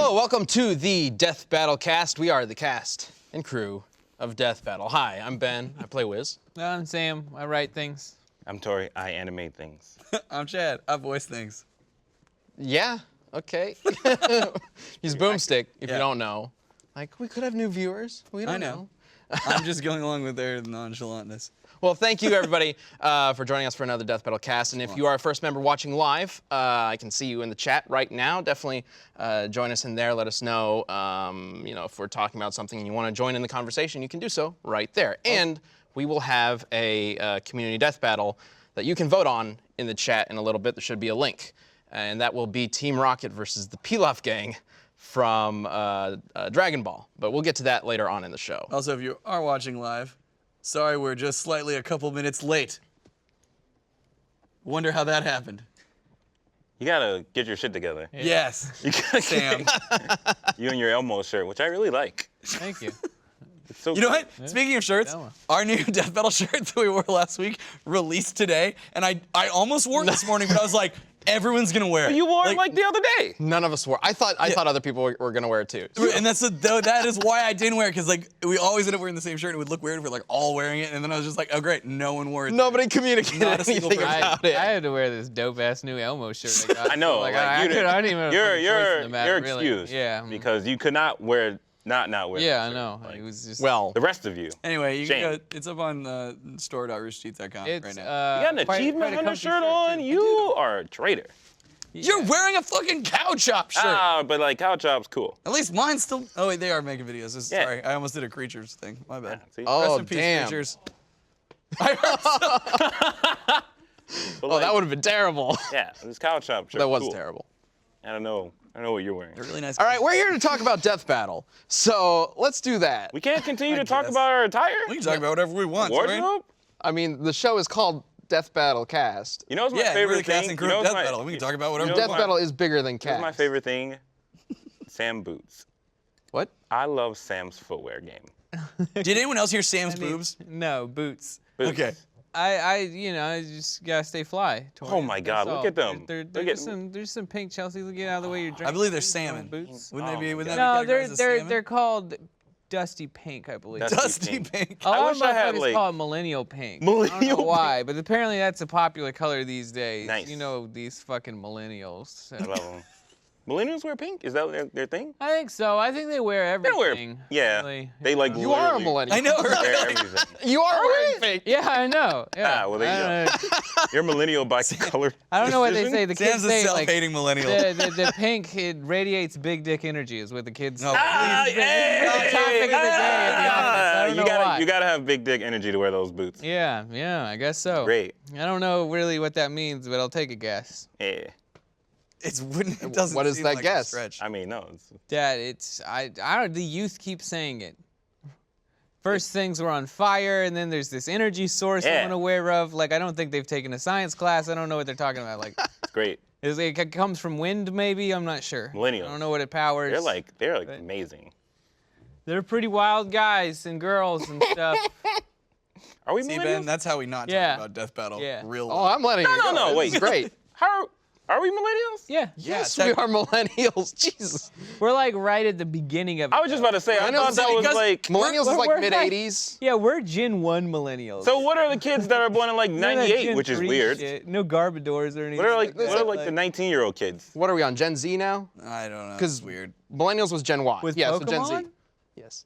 Hello, welcome to the Death Battle cast. We are the cast and crew of Death Battle. Hi, I'm Ben. I play Wiz. I'm Sam. I write things. I'm Tori. I animate things. I'm Chad. I voice things. Yeah, okay. He's Boomstick, if you don't know. Like, we could have new viewers. We don't know. I'm just going along with their nonchalantness. Well, thank you, everybody, for joining us for another Death Battle cast. And if you are a first member watching live, I can see you in the chat right now. Definitely join us in there. Let us know, if we're talking about something and you want to join in the conversation, you can do so right there. And we will have a community death battle that you can vote on in the chat in a little bit. There should be a link. And that will be Team Rocket versus the Pilaf Gang from Dragon Ball. But we'll get to that later on in the show. Also, if you are watching live, sorry we're just slightly a couple minutes late. Wonder how that happened. You gotta get your shit together. Yeah. Yes, You gotta Sam. You and your Elmo shirt, which I really like. Thank you. It's so You know cool. what? Speaking of shirts, Bella. our new Death Battle shirt that we wore last week released today, and I almost wore it this morning, but I was like, everyone's gonna wear it. You wore it like the other day. None of us wore. I thought other people were gonna wear it too. And that is why I didn't wear it, because like we always end up wearing the same shirt. It would look weird if we're like all wearing it, and then I was just like, oh great, no one wore it. Nobody communicated Not a single anything person. about it. I had to wear this dope ass new Elmo shirt. I got. I know. Like, like, I you don't even have a fucking choice in the matter, you're really. excused. Yeah. Because you could not wear not wear. Yeah, that I shirt. know. Like, It was just. Well, the rest of you. Anyway, you can Shame. go, it's up on store.roosterteeth.com it's right now. You got an quite achievement a hunter comfy shirt on. too. You are a traitor. You're wearing a fucking cow chop shirt. Ah, but like cow chop's cool. At least mine's still. Oh wait, they are making videos. Yeah. Sorry, I almost did a creatures thing. My bad. See? Oh, Rest in peace, damn. creatures. But, Oh, like, that would have been terrible. Yeah, this cow chop shirt. That was cool. terrible. I don't know what you're wearing. They're really nice. All right, we're here to talk about Death Battle. So let's do that. We can't continue I to talk guess. about our attire. We can talk about whatever we want. Sorry. Wardrobe. I mean, the show is called Death Battle Cast. You know what's my Yeah, we're favorite the cast thing? and crew You know of what's Death my- Battle. We can talk about whatever. you know we Death my- want. Battle is bigger than Here's Cast. my favorite thing. Sam boots. What? I love Sam's footwear game. Did anyone else hear Sam's I mean, boobs? No boots. Boots. Okay. I just gotta stay fly. Tori. Oh my God, That's look at all. them. There's some pink Chelsea. Get out of the way. You're drinking. I believe they're These salmon. boots. Wouldn't Oh they be? my Wouldn't God. that No, be categorized as salmon? they're called dusty pink, I believe. Dusty Dusty pink. A lot wish of I had, motherfuckers like- call it millennial pink. I don't Millennial know why, but apparently that's a popular color these days. Nice. You know, these fucking millennials. So. I love them. Millennials wear pink? Is that their thing? I think so. I think they wear They don't wear. everything. Yeah. really. They like. You are a literally millennial. I know. Wear Right? everything. You are wearing pink. Yeah, I know. Yeah. Ah, well, there you I don't know. You're millennial by color. I don't know what they decision? say. The kids Sam's a say like self-hating millennial. the pink, it radiates big dick energy is what the kids No, say. Ah, please. hey, the topic of the day at the office. I don't know why. You gotta have big dick energy to wear those boots. Yeah, I guess so. Great. I don't know really what that means, but I'll take a guess. Yeah. It doesn't. What is seem that like a guess? stretch. I mean, no. It's, That it's I don't. The youth keep saying it. First things were on fire, and then there's this energy source Yeah. I'm unaware of. Like I don't think they've taken a science class. I don't know what they're talking about. Like it's great. it comes from wind, maybe. I'm not sure. Millennials. I don't know what it powers. They're like amazing. They're pretty wild guys and girls and stuff. Are we See, millennials? Ben, that's how we not Yeah. talk about Death Battle. Yeah. Real. Oh, I'm letting you go. no, This wait. is great. How are we millennials? Yeah. Yes, Yeah, we are millennials. Jesus. We're like right at the beginning of it. I was just about to say. I Millennials thought that is was because like. Millennials is we're like like- mid-80s. Yeah, we're Gen 1 millennials. So what are the kids that are born in like None of that '98, Gen which is 3 weird? shit. No Garbadors or anything. What are like that. the 19-year-old kids? What are we on, Gen Z now? I don't know. 'Cause It's weird. Millennials was Gen Y. With yeah, Pokemon? so Gen Z. Yes.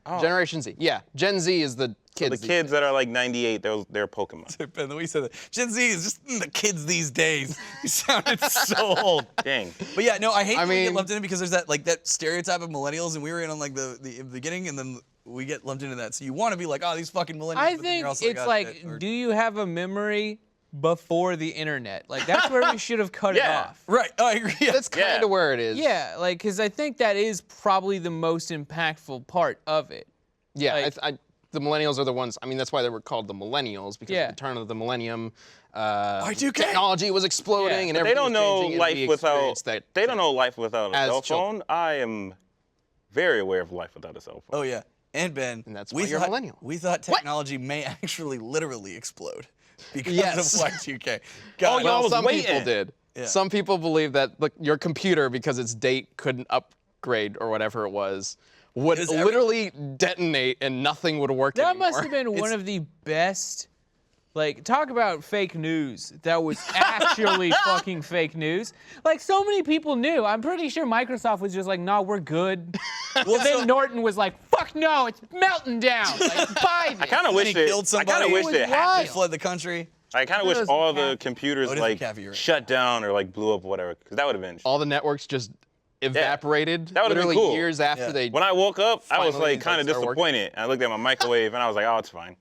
Oh. Generation Z. Yeah, Gen Z is the kids. The kids that are like 98, they're Pokemon. Ben, the way you said that. Gen Z is just the kids these days. You sounded so old. Dang. But yeah, no, I hate I when we get mean- lumped in it because there's that stereotype of millennials, and we were in on like the beginning, and then we get lumped into that. So you want to be like, oh, these fucking millennials. I but then think you're also it's oh, like, shit, or- do you have a memory before the internet? Like that's where we should have cut it Yeah. off. Right. Oh, I agree. Yeah. That's kind Yeah. of where it is. Yeah, like because I think that is probably the most impactful part of it. Yeah, Like- the millennials are the ones. I mean, that's why they were called the millennials, because Yeah. at the turn of the millennium, Y2K. technology was exploding and They everything don't was know changing, and life we without. experienced that. They don't know life without a as cell children. phone. I am very aware of life without a cell phone. Oh yeah. And Ben, And that's why you're a millennial. We thought technology may actually literally explode because Yes. of Y2K. Oh, God, y'all Well, was some waiting. people did. Yeah. Some people believe that your computer, because its date couldn't grade or whatever it was, would Is literally detonate and nothing would work That anymore. must have been one of the best. Like, talk about fake news. That was actually fucking fake news. Like, so many people knew. I'm pretty sure Microsoft was just like, nah, we're good. Well, then Norton was like, fuck no, it's melting down. Like, Biden. I kind of wish he it. killed I kind somebody. of wish It it was happened. wild. Fled the country. I kind of wish was all Caffey. the computers Oh, it is like Caffey, you're right. shut down or like blew up or whatever, because that would have been. All the networks just evaporated. That would've been literally cool. years after Yeah. they. When I woke up, I was Finally, like kind of started working. disappointed. I looked at my microwave and I was like, oh, it's fine.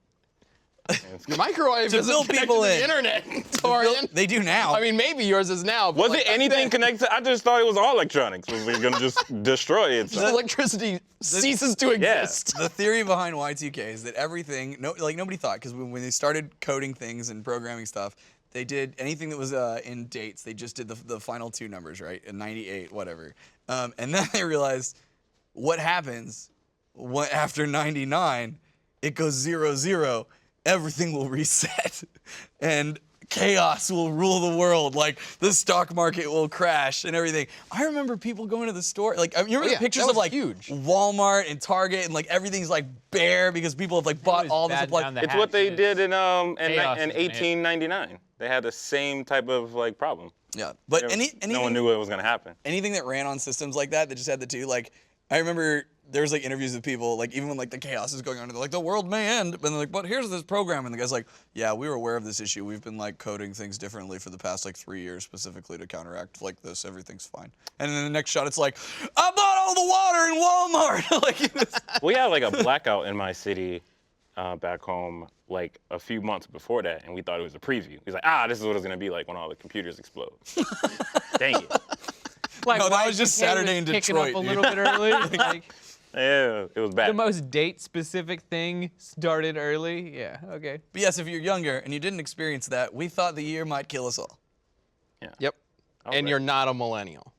Your microwave To isn't fill connected people to the in. internet, Torian. They do now. I mean, maybe yours is now. But Was like it back anything then, connected? I just thought it was all electronics. Was it gonna just destroy it? the electricity ceases to exist. The theory behind Y2K is that everything, nobody thought, because when they started coding things and programming stuff, they did anything that was in dates. They just did the final two numbers, right? In 98, whatever. And then they realized what happens after 99, it goes 0, 0. Everything will reset, and chaos will rule the world. Like, the stock market will crash and everything. I remember people going to the store. Like, you remember yeah, the pictures that of was like huge. Walmart and Target, and like everything's like bare because people have like bought was all the bad supplies. down the It's what they hatches. did in Chaos is in it. 1899. They had the same type of like problem. Yeah, but No one knew what was gonna happen. anything that ran on systems like that just had the two. Like, I remember there was like interviews with people, like even when like the chaos is going on, they're like, the world may end, but they're like, but here's this program, and the guy's like, yeah, we were aware of this issue. We've been like coding things differently for the past like 3 years specifically to counteract like this. Everything's fine. And then the next shot, it's like, I bought all the water in Walmart. Like, We had like a blackout in my city back home like a few months before that, and we thought it was a preview. He's like, this is what it's gonna be like when all the computers explode. Dang it. Like, No, that was just Y2K Saturday in kicking Detroit, up a dude. little bit early. Like, Yeah, it was bad. the most date-specific thing started early. Yeah, okay. but yes, if you're younger and you didn't experience that, we thought the year might kill us all. Yep. All And right. you're not a millennial.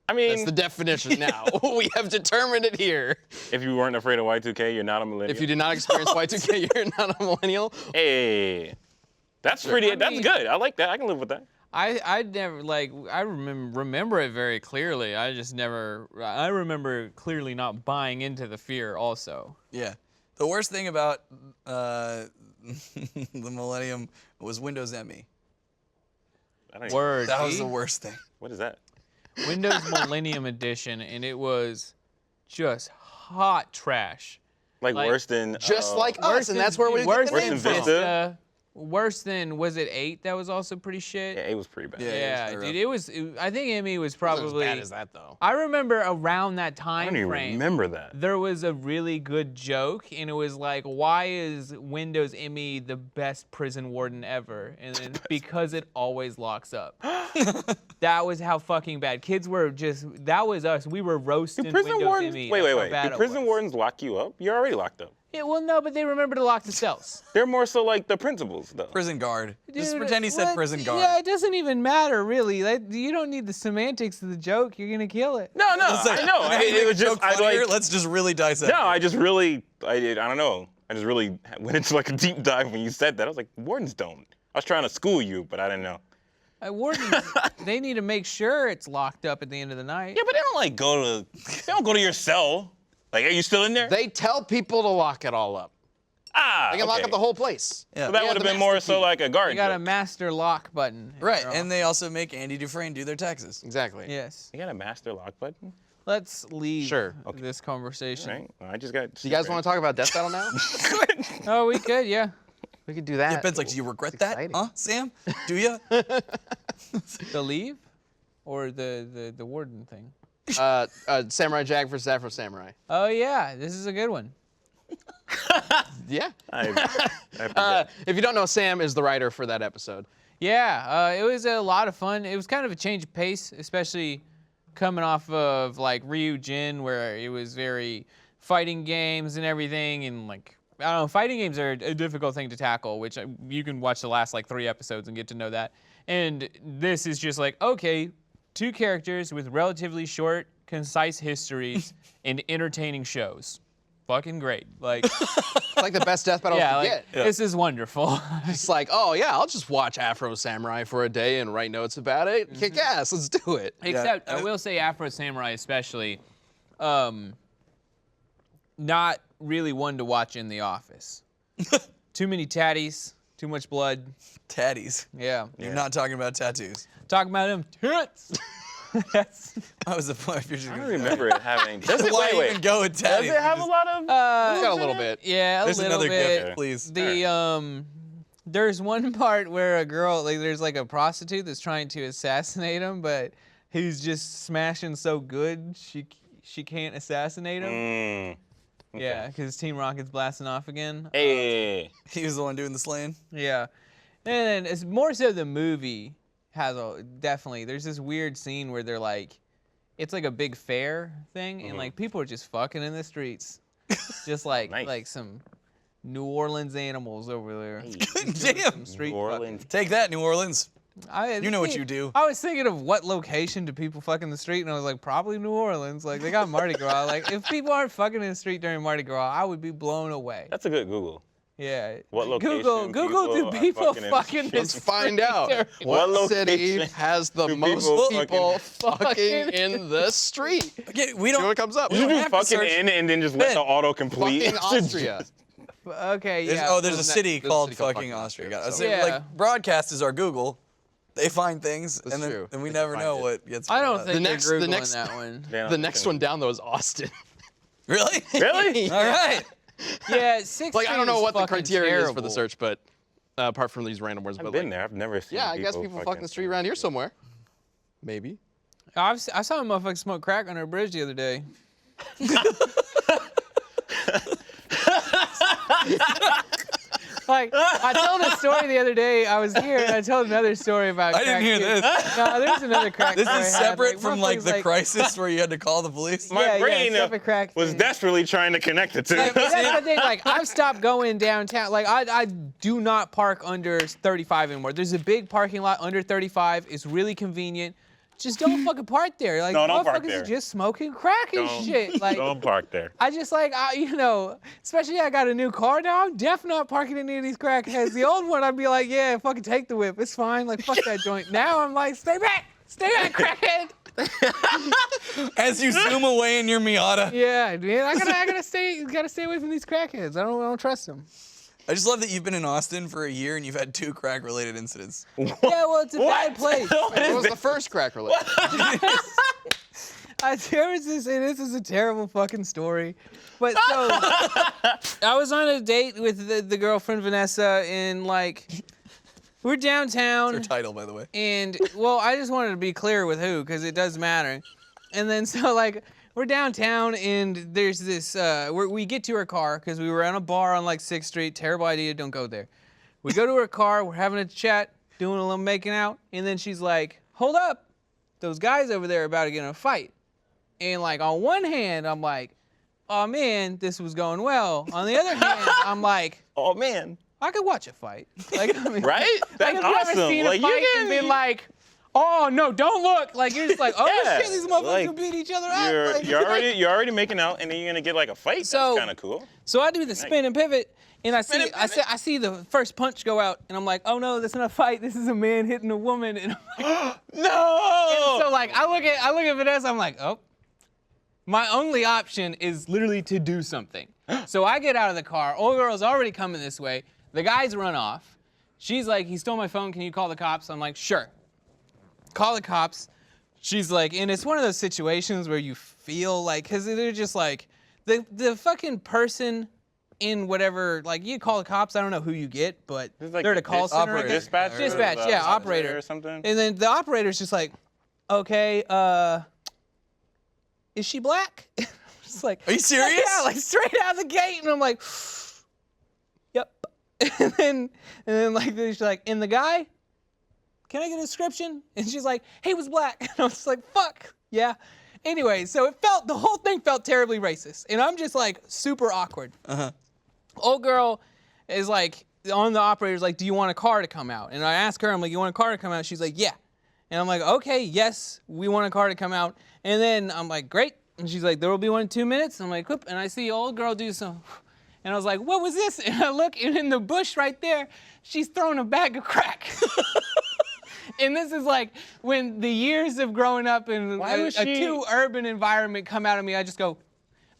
I mean, That's the definition now. We have determined it here. if you weren't afraid of Y2K, you're not a millennial. If you did not experience Y2K, you're not a millennial. Hey, that's pretty. That's mean- good. I like that. I can live with that. I never, like, I remember it very clearly. I remember clearly not buying into the fear also. Yeah. The worst thing about the Millennium was Windows ME. I don't even- Word. That was see? the worst thing. What is that? Windows Millennium Edition, and it was just hot trash. Like, Like, worse than Just like Worse us, and than- that's where we get worse the Worse name than from. Vista? Worse than, was it 8? That was also pretty shit. Yeah, it was pretty bad. Yeah. Yeah, it was dude, rough. I think ME was Not probably. as bad as that, though. I remember around that I time don't even frame. remember that. There was a really good joke, and it was like, why is Windows ME the best prison warden ever? And then because it always locks up. That was how fucking bad. Kids were just, that was us. We were roasting Do prison Windows wardens? ME. Wait, That's how wait. bad Do it prison was. wardens lock you up? You're already locked up. Yeah, well, no, but they remember to lock the cells. They're more so like the principals, though. Prison guard. Just Dude, pretend he said what? prison guard. Yeah, it doesn't even matter, really. Like, you don't need the semantics of the joke. You're going to kill it. No, I know. It was just, I like. Let's just really dissect. No, I just really, I don't know. I just really went into like a deep dive when you said that. I was like, wardens don't. I was trying to school you, but I didn't know. Wardens, they need to make sure it's locked up at the end of the night. Yeah, but they don't like they don't go to your cell. Like, are you still in there? They tell people to lock it all up. They can lock okay. up the whole place. Yeah. So that Yeah, would have the been more master so key. like a guard You got a joke. master lock button. Right, You're and off. they also make Andy Dufresne do their taxes. Exactly. Yes. You got a master lock button? Let's leave Sure. this conversation. Right. Well, I just got. Do you guys want to talk about Death Battle now? Oh, we could, yeah. We could do that. Yeah, Ben's like, do you regret that? exciting. Huh, Sam? Do ya? The leave? Or the warden thing? Samurai Jack versus Afro Samurai. Oh, yeah. This is a good one. Yeah. I forget. If you don't know, Sam is the writer for that episode. Yeah, it was a lot of fun. It was kind of a change of pace, especially coming off of like Ryu Jin, where it was very fighting games and everything, and like, I don't know, fighting games are a difficult thing to tackle, which you can watch the last like 3 episodes and get to know that. And this is just like, okay, 2 characters with relatively short, concise histories and entertaining shows. fucking great. Like, It's like the best death battle yeah, you like, can get. this is wonderful. It's like, oh yeah, I'll just watch Afro Samurai for a day and write notes about it. Kick ass, let's do it. Except, I will say Afro Samurai especially, not really one to watch in the office. Too many tatties, too much blood. Tatties. Yeah. You're not talking about tattoos. Talking about them tits. That's, That was the point. If you're just I gonna don't remember it having. Does it, Why wait, even go with tatties? Does it have a lot of? It's got a little bit. yeah, a There's little another bit. gift, please. There's one part where a girl, like, there's like a prostitute that's trying to assassinate him, but he's just smashing so good she can't assassinate him. Mm. Yeah, because Team Rocket's blasting off again. Hey. He was the one doing the slaying. Yeah, and then it's more so the movie has definitely. There's this weird scene where they're like, it's like a big fair thing, and like people are just fucking in the streets, just like Nice. like some New Orleans animals over there. Damn. Some street New Orleans. Take that, New Orleans. fucking. You know what you do. I was thinking of what location do people fuck in the street, and I was like, probably New Orleans. Like, they got Mardi Gras. Like, if people aren't fucking in the street during Mardi Gras, I would be blown away. That's a good Google. Yeah. What location Google do people are people fucking in the fucking in street? the Let's find street out during- what city location has the do most people people fucking- fucking in the street. Okay, we See don't. what comes up. We You don't do have to fucking search- in and then just let Ben, the autocomplete. Fucking Austria. Okay, There's, yeah. there's a city there's a called city called fucking fucking Austria. Austria, So, so- Yeah. like, broadcast is our Google. They find things, That's and then true. and we They never can know find it. what gets. I don't found out. think next- they're the Googling next- that one. The next one down though is Austin. Really? Really? All right. Yeah, 6 Like I don't know is what the fucking criteria is for the terrible. search, but apart from these random words, I've but been like, there. I've never seen. yeah, I guess people fucking the street around here somewhere. Maybe. I saw a motherfucker smoke crack under a bridge the other day. Like, I told a story the other day. I was here, and I told another story about I crack. didn't hear too. this. No, there's another crack This story is I had. separate from like the motherfuckers, crisis where you had to call the police. My Yeah, brain separate crack was thing. desperately trying to connect the two. Like, that's the thing. Like, I've stopped going downtown. Like, I do not park under 35 anymore. There's a big parking lot under 35. It's really convenient. Just don't fucking park there. Like, No, don't park motherfuckers there. are just smoking crack and shit. Like, Don't park there. I just like, you know, especially I got a new car now. I'm definitely not parking in any of these crackheads. The old one, I'd be like, yeah, fucking take the whip. It's fine. Like, fuck that joint. Now I'm like, stay back, crackhead. As you zoom away in your Miata. Yeah, man, I gotta stay away from these crackheads. I don't trust them. I just love that you've been in Austin for a year and you've had 2 crack-related incidents. Yeah, well, it's a bad place. What What is was this? the first crack related? There was this, and this is a terrible fucking story. But so, I was on a date with the girlfriend Vanessa, and like, we're downtown. Your title, by the way. And well, I just wanted to be clear with who, because it does matter. And then so like we're downtown, and there's this. We get to her car because we were at a bar on like 6th Street. Terrible idea. Don't go there. We go to her car. We're having a chat, doing a little making out, and then she's like, "Hold up, those guys over there are about to get in a fight." And like on one hand, I'm like, "Oh man, this was going well." On the other hand, I'm like, Oh man. I could watch a fight. Like, I mean, Right? That's like, have you ever awesome. seen Like, a you fight and can- been like, oh no, don't look. Like you're just like, oh Yeah, shit, these motherfuckers like, can beat each other up. Like, You're already making out, and then you're gonna get like a fight. So- That's kind of cool. So I do the spin and pivot, and I Spin see, and I pivot. see the first punch go out, and I'm like, oh no, that's not a fight. This is a man hitting a woman. And I'm like, No. so like I look at Vanessa, I'm like, oh. My only option is literally to do something. So I get out of the car. Old girl's already coming this way. The guys run off. She's like, he stole my phone. Can you call the cops? I'm like, sure. Call the cops. She's like, and it's one of those situations where you feel like, because they're just like, the fucking person in whatever, like you call the cops. I don't know who you get, but It's like they're at a the call center. I guess. Dispatcher. Dispatch, yeah, operator or something. And then the operator's just like, okay, is she black? Just like, Are you serious? yeah, like straight out the gate. And I'm like, yep. And then like she's like, and the guy, can I get a description? And she's like, he was black. And I was like, fuck, yeah. Anyway, so the whole thing felt terribly racist. And I'm just like super awkward. Old girl is like, on the operator's like, do you want a car to come out? And I ask her, I'm like, you want a car to come out? She's like, yeah. And I'm like, okay, yes, we want a car to come out. And then I'm like, great. And she's like, there will be one in 2 minutes. I'm like, whoop. And I see old girl do some. And I was like, what was this? And I look, and in the bush right there, she's throwing a bag of crack. And this is like when the years of growing up in a too urban environment come out of me, I just go,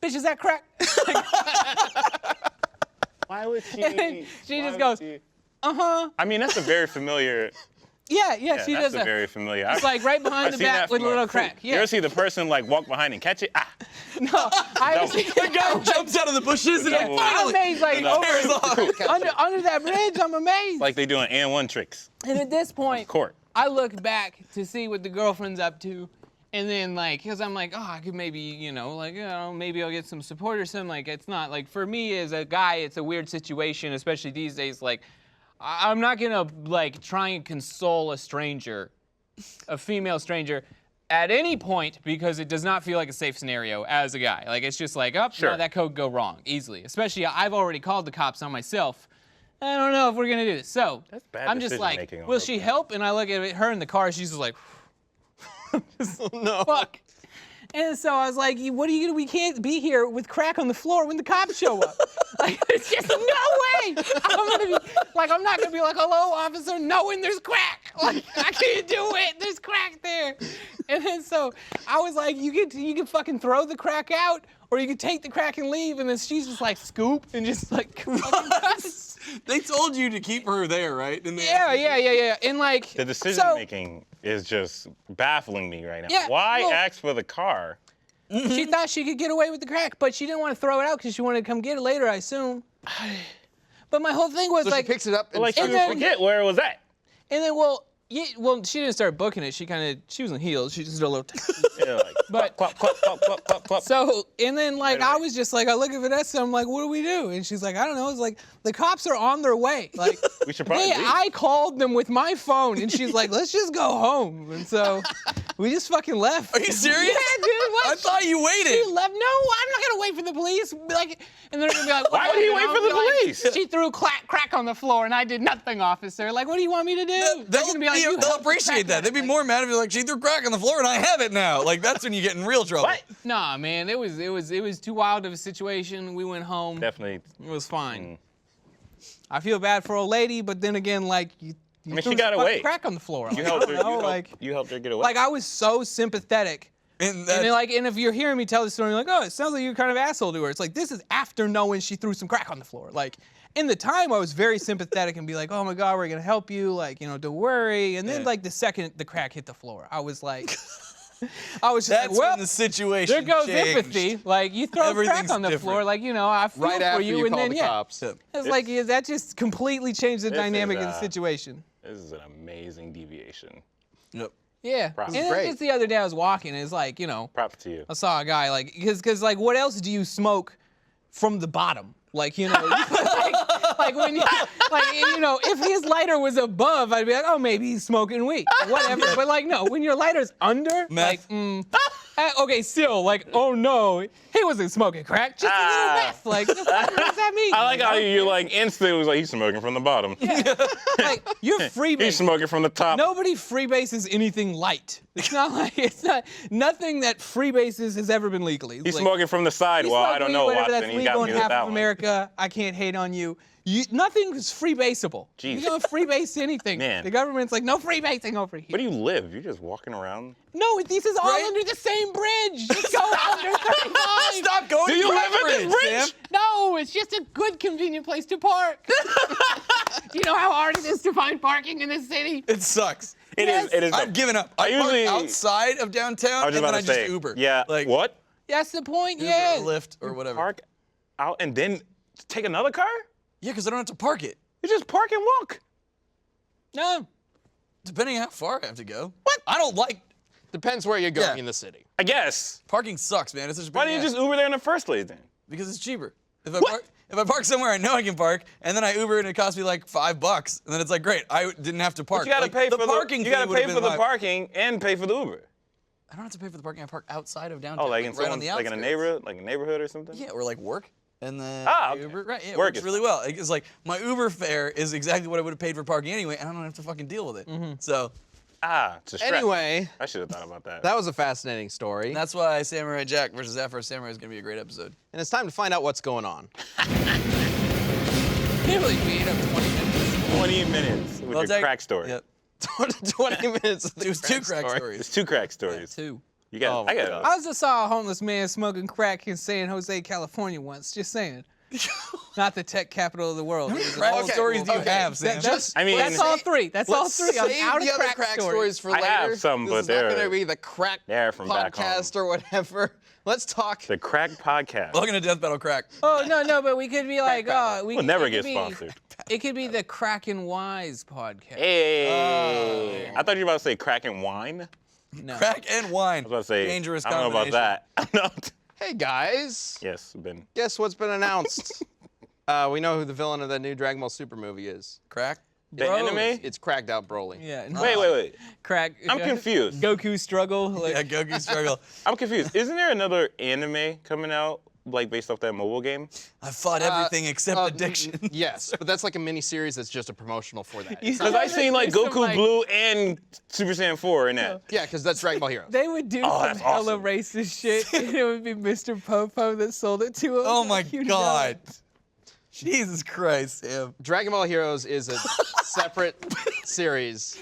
bitch, is that crack? Why would she? And then she just goes, uh-huh. I mean, that's a very familiar. Yeah, she that's does. very familiar. It's like right behind the back with a little crack. You ever see the person like walk behind and catch it? Ah. No, I was The guy jumps out of the bushes and Double. I'm amazed, like tears off. under that bridge, I'm amazed. Like they doing and one tricks. And at this point, Court. I look back to see what the girlfriend's up to, and then like, cause I'm like, oh, I could maybe, maybe I'll get some support or something. Like, it's not like for me as a guy, it's a weird situation, especially these days. Like, I'm not gonna like try and console a stranger, a female stranger, at any point because it does not feel like a safe scenario as a guy. Like, it's just like, no, that could go wrong easily. Especially, I've already called the cops on myself. I don't know if we're gonna do this. So That's bad I'm just like, decision-making on will her she part. help? And I look at her in the car. She's just like, No. fuck. And so I was like, what are you gonna? We can't be here with crack on the floor when the cops show up. Like, it's just no way. I'm not gonna be like, hello, officer, knowing there's crack. Like, I can't do it. There's crack there. And then so I was like, you can fucking throw the crack out, or you can take the crack and leave. And then she's just like, scoop, and just like, They told you to keep her there, right? yeah. And like, The decision making is just baffling me right now. Yeah, Why well- ask for the car? she thought she could get away with the crack, but she didn't want to throw it out because she wanted to come get it later, I assume. But my whole thing was So like, she picks it up and Like, And you then- forget where it was at. and then she didn't start booking it. She was in heels. She just did a little. Yeah, like, But- clap, clap, clap, clap, clap, clap. So, and then like I was just like, I look at Vanessa, I'm like, what do we do? And she's like, I don't know. It's like the cops are on their way. Like, We should probably leave. I called them with my phone, and she's like, let's just go home. And so we just fucking left. Are you serious? Yeah, dude. What? I thought you waited. She left. No, I'm not gonna wait for the police. Like, and they're gonna be like, Why what? would he And wait I'll for the be like, police? She threw crack on the floor, and I did nothing, officer. Like, what do you want me to do? They're gonna be like, you they'll helped the appreciate that. crackhead. They'd be more mad if you're like, she threw crack on the floor and I have it now. Like, that's when you get in real trouble. What? Nah, man, it was too wild of a situation. We went home. Definitely. It was fine. I feel bad for old lady, but then again, like you mean, threw she got fucking away. crack on the floor. You Like, helped her. I don't know, You helped her get away. like I was so sympathetic. And And then, and if you're hearing me tell the story, you're like, oh, it sounds like you're kind of asshole to her. It's like, this is after knowing she threw some crack on the floor. Like, in the time, I was very sympathetic and be like, oh my God, we're gonna help you. Like, don't worry. And then, like, the second the crack hit the floor, I was like, just that's like, well, when the situation there goes changed. empathy. Like, you throw crack Everything's on the different. floor, like, I feel right for after you. you And call then, the yeah. cops. It's like, that just completely changed the This is, dynamic of the situation. This is an amazing deviation. Yep. Yeah. Props. And then Great. just the other day I was walking, and it's like, Props to you. I saw a guy, like, because like, what else do you smoke from the bottom? Like, like when you, like, if his lighter was above, I'd be like, oh, maybe he's smoking weed, whatever. But like, no, when your lighter's under, Meth. like, okay, still, like, oh no, he wasn't smoking crack, just a little meth. Like, what does that mean? I like how you like instantly was like, he's smoking from the bottom. Like, you're He's freebasing. smoking from the top. Nobody freebases anything light. It's not like, nothing that freebases has ever been legally. He's Like, smoking from the side. you Well, smoke I don't weed, know, whatever, Watson. that's He legal got in me with half that of one. America. I can't hate on you. Nothing is freebaseable. Jeez. You don't freebase anything. Man. The government's like, no freebasing over here. Where do you live? You're just walking around. No, this is all Right? under the same bridge. Just go under 35. Stop going Do to you the live at this bridge, bridge? Sam. No, it's just a good, convenient place to park. You know how hard it is to find parking in this city? It sucks. It is. Yes. It is. I've given up. I usually- park outside of downtown I was just and then about I to just say. Uber. Yeah. Like, What? That's the point, Uber yeah. or Lyft or whatever. Park out and then take another car? Yeah, because I don't have to park it. You just park and walk. No. Depending how far I have to go. What? I don't like Depends where you're going Yeah. in the city. I guess. parking. Sucks, man. It's such a Why pain didn't in you the just Uber there in the first place then? Because it's cheaper. If I park somewhere I know I can park, and then I Uber and it costs me like $5, and then it's like great, I didn't have to park. But you gotta Like, pay the for parking. the. You gotta fee pay would've for been the parking and pay for the Uber. I don't have to pay for the parking. I park outside of downtown. Oh, like in right on someone's, the like in a outskirts. neighborhood, like a neighborhood or something. Yeah, or like work. And then Ah, okay. Uber, right? Yeah, it Work works is really well. It's like my Uber fare is exactly what I would have paid for parking anyway, and I don't have to fucking deal with it. So to stretch. Anyway, I should have thought about that. that was a fascinating story. And that's why Samurai Jack versus Afro Samurai is gonna be a great episode. And it's time to find out what's going on. I can't believe we ate up 20 minutes. 20 minutes with your crack story. Yep. 20 minutes. Of the It was two crack story. stories. It's 2 crack stories. 2. You got. Oh my I got. God. I just saw a homeless man smoking crack in San Jose, California once. Just saying. Not the tech capital of the world. It was an Crack old stories do you school- have, Sam? Just, I mean- That's all 3. That's all 3. I'm save out of the other crack, crack stories for I later. have some, this but is not they're- going to be the crack they're from back home. podcast or whatever. Let's talk. The Crack Podcast. Welcome to Death Battle Crack. Oh, no, but we could be like, We'll never it get could be- sponsored. It could be the Crack and Wise podcast. Hey. I thought you were about to say crack and wine. No. Crack and wine. I was about to say. Dangerous I don't know about that. No. Hey guys, Yes, Ben. guess what's been announced? We know who the villain of the new Dragon Ball Super movie is. Crack. The Bros. anime? It's Cracked Out Broly. Yeah. Wait. Crack. I'm confused. Goku struggle. Like, Yeah, Goku struggle. I'm confused. Isn't there another anime coming out, like based off that mobile game? I fought everything except addiction. Yes, but that's like a mini series that's just a promotional for that. You Because I seen like There's some, Goku Blue and Super Saiyan 4 in that. Yeah, because that's Dragon Ball Heroes. They would do some that's hella awesome. racist shit, and it would be Mr. Popo that sold it to him. Oh my You know. God. Jesus Christ, Sam. Dragon Ball Heroes is a separate series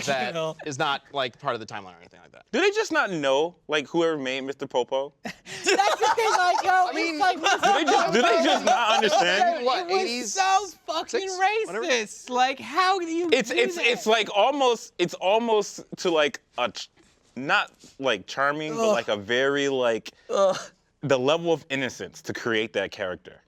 that know. is not like part of the timeline or anything like that. Do they just not know, like whoever made Mr. Popo? That's the thing, like, yo, mean, it's like, Do they just not understand? What, it was 80s? so fucking 6? racist. Whatever. Like, how do you It's do it's that? it's like almost to like not like charming, but like a very like the level of innocence to create that character.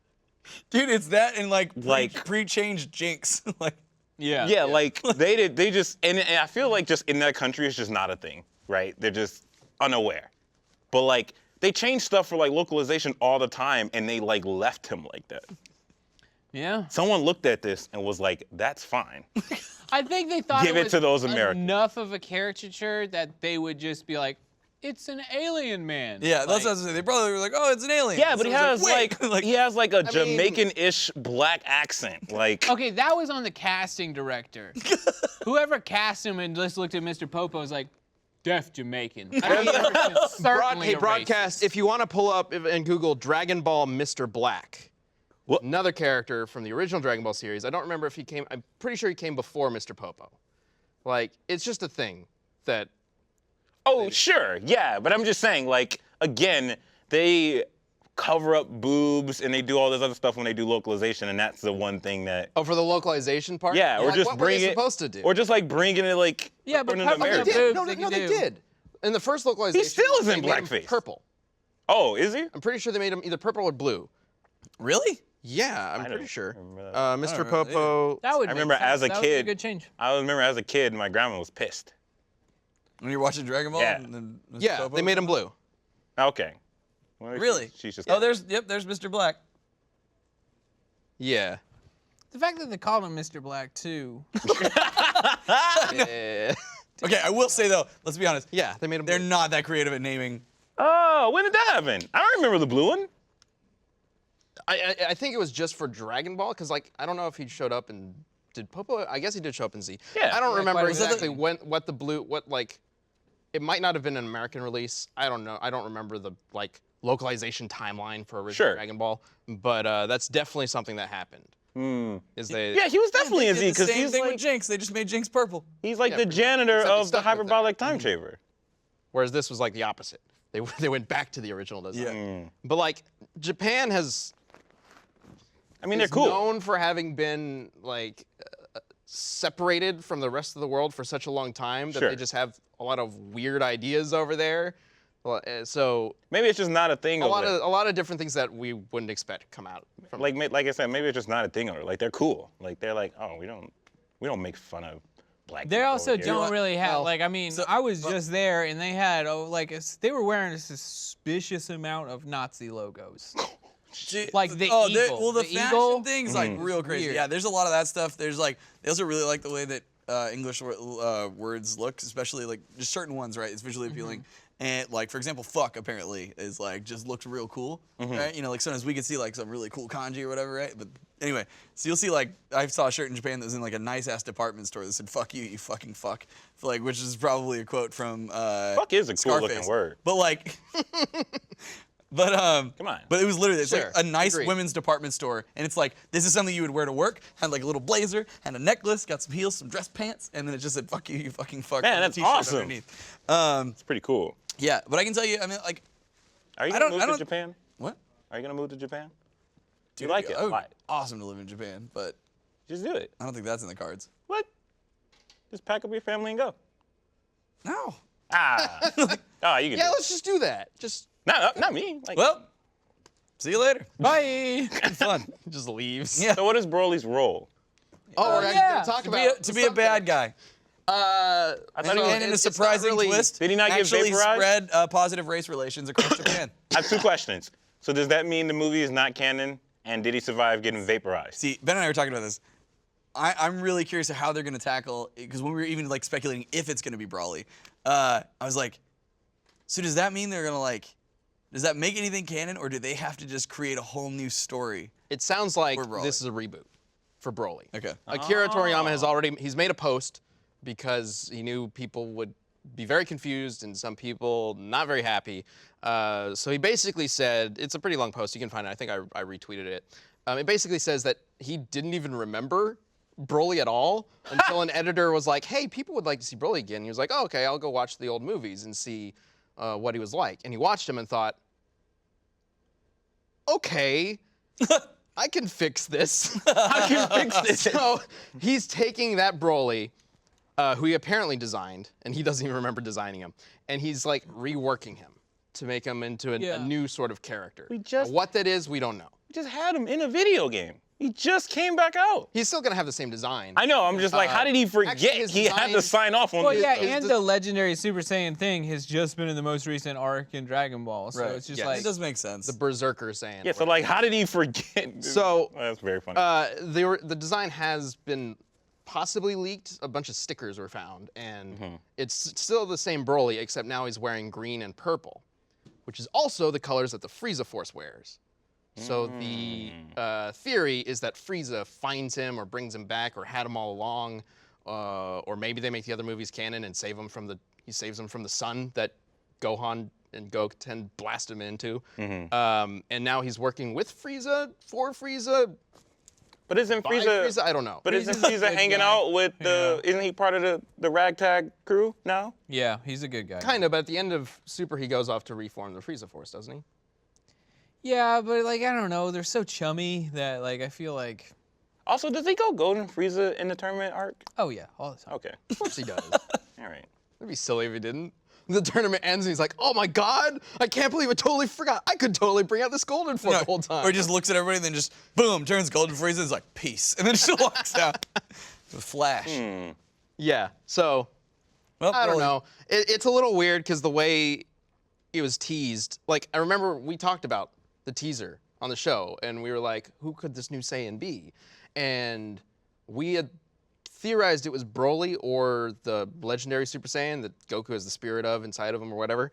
Dude, it's that and like Like- pre-changed Jinx. Like Yeah, like they just and I feel like just in that country it's just not a thing, right? They're just unaware. But like they change stuff for like localization all the time and they like left him like that. Yeah. Someone looked at this and was like, that's fine. I think they thought Give it it was to those Americans. enough of a caricature that they would just be like, it's an alien man. yeah, that's Like, what I was saying. They probably were like, oh, it's an alien. Yeah, And but he someone's has "Wait." like he has like a mean- Jamaican-ish black accent. Like Okay, that was on the casting director. Whoever cast him and just looked at Mr. Popo was like, deaf Jamaican. I mean, certainly a Broadcast, racist. if you want to pull up and Google Dragon Ball Mr. Black, What? another character from the original Dragon Ball series. I don't remember if he came, I'm pretty sure he came before Mr. Popo. Like, it's just a thing that, oh, sure, yeah, but I'm just saying, like, again, they cover up boobs and they do all this other stuff when they do localization, and that's the one thing that. oh, for the localization part? Yeah, or Like, just what were bring they it. supposed to do? Or just like bringing it like. Yeah, but in part of They the America. did. boobs No, they no, can they do. did. In the first localization, still is in they made him blackface. purple. Oh, is he? I'm pretty sure they made him either purple or blue. Really? Yeah, I'm I pretty don't sure. remember that. Mr. don't remember that Popo. That would I make remember sense. as a That would be kid. a good change. I remember as a kid, my grandma was pissed. When you're watching Dragon Ball? Yeah. And then Mr. Yeah, Popo? they made him blue. Okay. Well, Really? She's just. Oh, there's Mr. Black. Yeah. The fact that they called him Mr. Black too. Yeah. Okay, I will say though, let's be honest. Yeah, they made him They're blue. not that creative at naming. Oh, when did that happen? I don't remember the blue one. I think it was just for Dragon Ball, because like I don't know if he showed up and did Popo. I guess he did show up in Z. Yeah. I don't Yeah, remember quite a- exactly what the blue like. It might not have been an American release. I don't know. I don't remember the like localization timeline for original Sure. Dragon Ball, but that's definitely something that happened. Is they? Yeah, he was definitely in They Z did the because same he's thing like with Jinx. They just made Jinx purple. he's like Yeah, the pretty much. janitor Except they of the stuck with that. hyperbolic time chamber. Whereas this was like the opposite. They went back to the original design. Yeah. But like Japan has. I mean, they're is cool. known for having been like separated from the rest of the world for such a long time that Sure. they just have a lot of weird ideas over there. Well, so Maybe it's just not a thing. a over lot there. of different things that we wouldn't expect come out from. like I said, maybe it's just not a thing. Or like they're cool. Like they're like, oh, we don't make fun of black. They people also over here. don't really have Well, like I mean so- I was just there and they had they were wearing a suspicious amount of Nazi logos. Like the eagle. Well, the The fashion eagle? thing's like real crazy. Weird. Yeah, there's a lot of that stuff. There's like they also really like the way that English words look, especially like just certain ones, right? It's visually appealing. And like, for example, fuck apparently is like just looks real cool, right? You know, like sometimes we could see like some really cool kanji or whatever, right? But anyway, so you'll see like I saw a shirt in Japan that was in like a nice ass department store that said "fuck you, you fucking fuck," like which is probably a quote from Fuck is a cool looking word. But like, come on. But it was literally it's Sure, like a nice agreed. women's department store, and it's like this is something you would wear to work. Had like a little blazer, had a necklace, got some heels, some dress pants, and then it just said "fuck you, you fucking fuck." Man, on the that's t-shirt awesome. underneath. It's pretty cool. Yeah, but I can tell you, I mean, like, Are you I gonna don't- move I to don't- Japan? what? Are you gonna move to Japan? Do you Dude, like it? oh, Why? awesome to live in Japan, but Just do it. I don't think that's in the cards. What? Just pack up your family and go. No. Ah. Oh, you can. Yeah, do let's just do that. Just not me. Like, Well, see you later. Bye. Fun. just leaves. Yeah. so what is Broly's role? Oh, we're actually yeah. gonna talk To about be a bad guy. I thought he was- And in a it's not surprising really- twist, Did he not get actually vaporized? spread positive race relations across Japan. I have two questions. So does that mean the movie is not canon? And did he survive getting vaporized? See, Ben and I were talking about this. I'm really curious of how they're gonna tackle because when we were even like speculating if it's gonna be Brawly, I was like, so does that mean they're gonna like, does that make anything canon or do they have to just create a whole new story? It sounds like For Broly. this is a reboot for Broly. Okay. Akira Toriyama he's made a post because he knew people would be very confused and some people not very happy. So he basically said, it's a pretty long post, you can find it, I think I retweeted it. It basically says that he didn't even remember Broly at all until an editor was like, hey, people would like to see Broly again. He was like, oh, okay, I'll go watch the old movies and see what he was like. And he watched him and thought, okay, I can fix this. I can fix this. So he's taking that Broly, who he apparently designed, and he doesn't even remember designing him, and he's like reworking him to make him into a new sort of character. What that is, we don't know. We just had him in a video game. He just came back out. He's still gonna have the same design. I know. I'm just like, how did he forget actually, his he had to design- sign off on Well, this yeah, stuff? and the legendary Super Saiyan thing has just been in the most recent arc in Dragon Ball, so Right. it's just Yes. like It does make sense. The Berserker Saiyan. Yeah, so like, how did he forget? So, That's very funny. the design has been possibly leaked. A bunch of stickers were found, and it's still the same Broly, except now he's wearing green and purple, which is also the colors that the Frieza Force wears. So the theory is that Frieza finds him or brings him back or had him all along, or maybe they make the other movies canon and he saves him from the sun that Gohan and Goten blast him into. And now he's working with Frieza, for Frieza, But isn't by Frieza? Frieza, I don't know. But isn't Frieza's a Frieza good hanging guy. out with the? Isn't he part of the ragtag crew now? yeah, he's a good guy. Kind of, but at the end of Super, he goes off to reform the Frieza Force, doesn't he? Yeah, but like I don't know, they're so chummy that like I feel like, Also, does he go Golden Frieza in the tournament arc? oh yeah, all the time. Okay. Of course he does. All right. It'd be silly if he didn't. The tournament ends and he's like, oh my god, I can't believe I totally forgot. I could totally bring out this golden form the whole time. Or he just looks at everybody and then just boom, turns Golden Frieza and is like, peace. And then just walks out. With Flash. Yeah, so, Well, I don't Broly. know. It's a little weird because the way it was teased, like, I remember we talked about the teaser on the show and we were like, who could this new Saiyan be? And we had theorized it was Broly or the legendary Super Saiyan that Goku has the spirit of inside of him or whatever,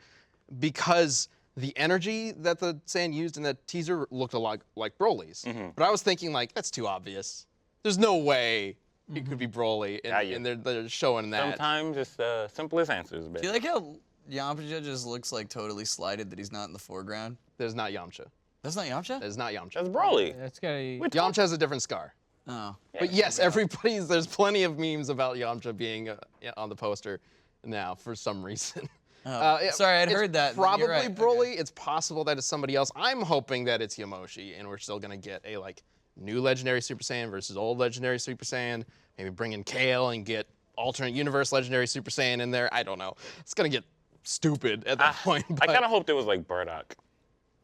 because the energy that the Saiyan used in that teaser looked a lot like Broly's. But I was thinking like, that's too obvious. There's no way it could be Broly, and they're showing that. Sometimes it's the simplest answers, Do babe. you like how Yamcha just looks like totally slighted that he's not in the foreground? There's not Yamcha. That's not Yamcha? There's not Yamcha. That's Broly. That's gotta. Yamcha has a different scar. Oh. But yes, there's plenty of memes about Yamcha being on the poster now for some reason. Sorry, I'd It's heard that. Probably You're right. Broly. It's possible that it's somebody else. I'm hoping that it's Yamoshi, and we're still gonna get a like new legendary Super Saiyan versus old legendary Super Saiyan. Maybe bring in Kale and get alternate universe legendary Super Saiyan in there. I don't know. It's gonna get stupid at that point. I but kind of hoped it was like Bardock,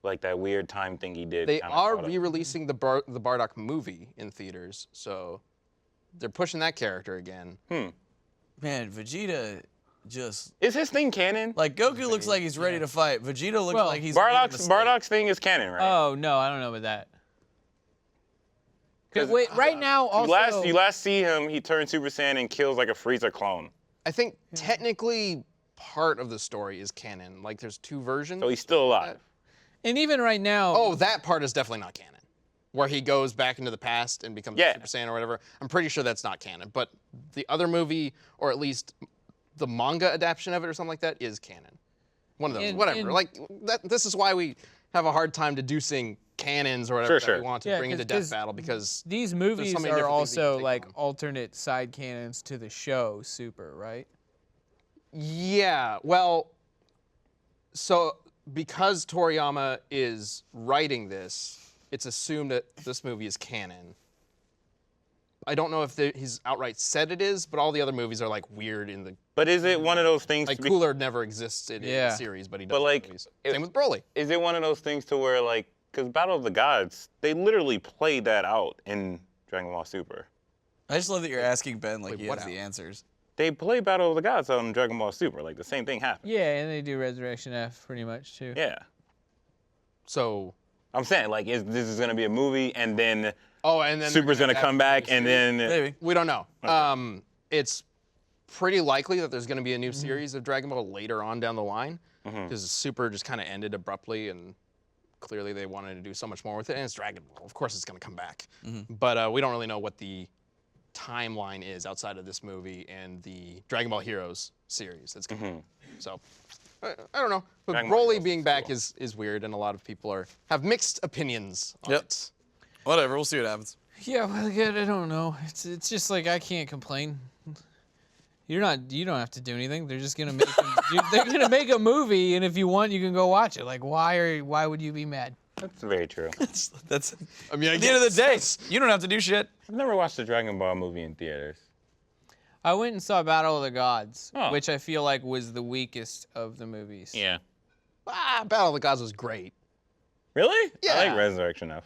like that weird time thing he did. they kinda are caught up. re-releasing the Bardock movie in theaters, so they're pushing that character again. Man, Vegeta just Is his thing canon? like Goku looks like he's ready to fight. Vegeta looks like he's ready to Bardock's thing is canon, right? Oh no, I don't know about that. Wait, right now also. You last see him, he turns Super Saiyan and kills like a Frieza clone. I think technically part of the story is canon. Like there's two versions. So he's still alive. And even right now. Oh, that part is definitely not canon. Where he goes back into the past and becomes Super Saiyan or whatever. I'm pretty sure that's not canon. But the other movie, or at least the manga adaptation of it or something like that, is canon. One of those, whatever. Like this is why we have a hard time deducing canons or whatever that we want to bring into Death Battle, because these movies so many are different things that you also can take like from. alternate side canons to the show Super, right? Yeah, well, so because Toriyama is writing this, it's assumed that this movie is canon. I don't know if he's outright said it is, but all the other movies are like weird in the. But is it one of those things? Like Cooler never existed in the Yeah. series, but he does. But like, movies. Same with Broly. Is it one of those things to where like, because Battle of the Gods, they literally played that out in Dragon Ball Super. I just love that you're asking Ben like Wait, he what has the out? answers. They play Battle of the Gods on Dragon Ball Super. Like the same thing happened. Yeah, and they do Resurrection F pretty much too. Yeah. So. I'm saying like, this is gonna be a movie, and then Oh, and then Super's gonna come back, and then Maybe. we don't know. It's pretty likely that there's going to be a new series of Dragon Ball later on down the line, because Super just kind of ended abruptly, and clearly they wanted to do so much more with it. And it's Dragon Ball, of course, it's going to come back. But we don't really know what the timeline is outside of this movie and the Dragon Ball Heroes series that's coming. So I don't know. But Dragon Ball Broly Heroes being is back cool. is weird, and a lot of people have mixed opinions on Yep. it. Whatever, we'll see what happens. Yeah, well, again, I don't know. It's just like I can't complain. You don't have to do anything. They're just gonna make they're gonna make a movie, and if you want, you can go watch it. Like, why would you be mad? that's very true. That's I mean, at the end of the day, you don't have to do shit. I've never watched a Dragon Ball movie in theaters. I went and saw Battle of the Gods, Oh. which I feel like was the weakest of the movies. Yeah. Battle of the Gods was great. Really? I Yeah. like Resurrection F.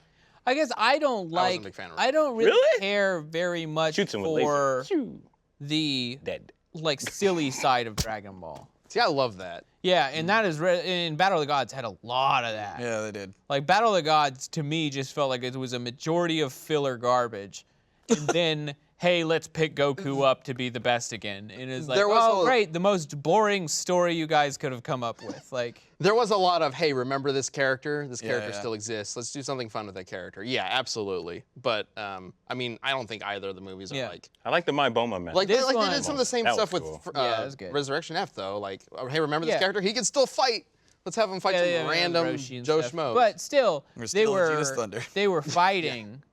I guess I don't I wasn't like. a big fan of I don't really, Really? care very much Shoots him with for laser. Shoo. the Dead. like silly side of Dragon Ball. See, I love that. Yeah, and that is in Battle of the Gods had a lot of that. Yeah, they did. Like Battle of the Gods to me just felt like it was a majority of filler garbage, and then hey, let's pick Goku up to be the best again, and it's like, There was oh a- great, the most boring story you guys could have come up with. Like, There was a lot of, hey, remember this character? This character yeah. still exists. Let's do something fun with that character. Yeah, absolutely. But I mean, I don't think either of the movies are Yeah. like I like the My Boma man. like, This they one- did some of the same That was stuff with cool. Yeah, that was good. Resurrection F though. Like, oh, hey, remember this Yeah. character? He can still fight. Let's have him fight some random Roshi and Joe stuff. Schmo. But still, We're they still were Vegeta's Thunder. they were fighting,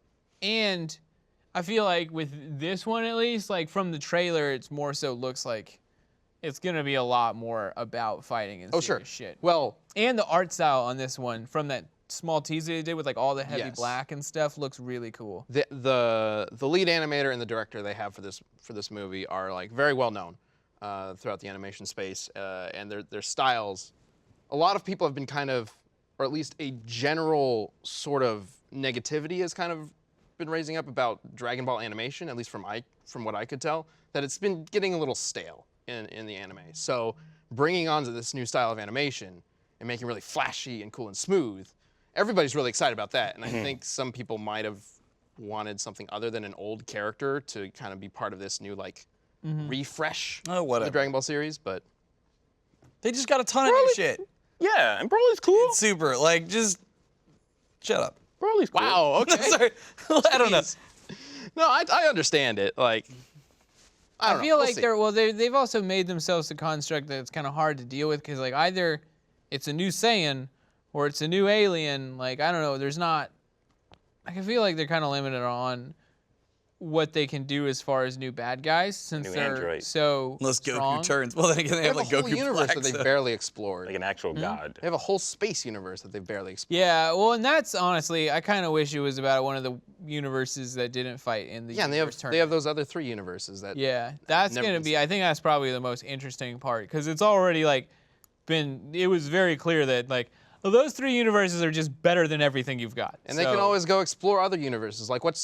and I feel like with this one at least, like from the trailer, it's more so looks like it's gonna be a lot more about fighting and oh serious sure. shit. Well, And the art style on this one, from that small teaser they did with like all the heavy Yes. black and stuff, looks really cool. the lead animator and the director they have for this movie are like very well known throughout the animation space, and their styles. A lot of people have been kind of, or at least a general sort of negativity has kind of been raising up about Dragon Ball animation, at least from what I could tell, that it's been getting a little stale in the anime. So bringing on to this new style of animation and making it really flashy and cool and smooth, everybody's really excited about that. And I think some people might have wanted something other than an old character to kind of be part of this new like refresh Oh, of whatever. the Dragon Ball series, but They just got a ton of new shit. Yeah, and Broly's cool. Super. Like, just shut up. Broly's cool. wow, okay. Sorry. I don't know. Jeez. No, I understand it. Like, I don't know. feel We'll like see. they've also made themselves a construct that's kind of hard to deal with because like either it's a new Saiyan or it's a new alien. Like I don't know. There's not. I can feel like they're kind of limited on what they can do as far as new bad guys since New they're android. so Unless Goku strong. turns. Well, then again, they They have have like a whole Goku universe Black, that they've so- barely explored. Like an actual god. They have a whole space universe that they've barely explored. Yeah, well, and that's honestly, I kind of wish it was about one of the universes that didn't fight in the Yeah, and they universe have tournament. those other three universes that. Yeah, that's Never gonna been be. I think that's probably the most interesting part because it's already like been. It was very clear that like well, those three universes are just better than everything you've got. And they can always go explore other universes. Like what's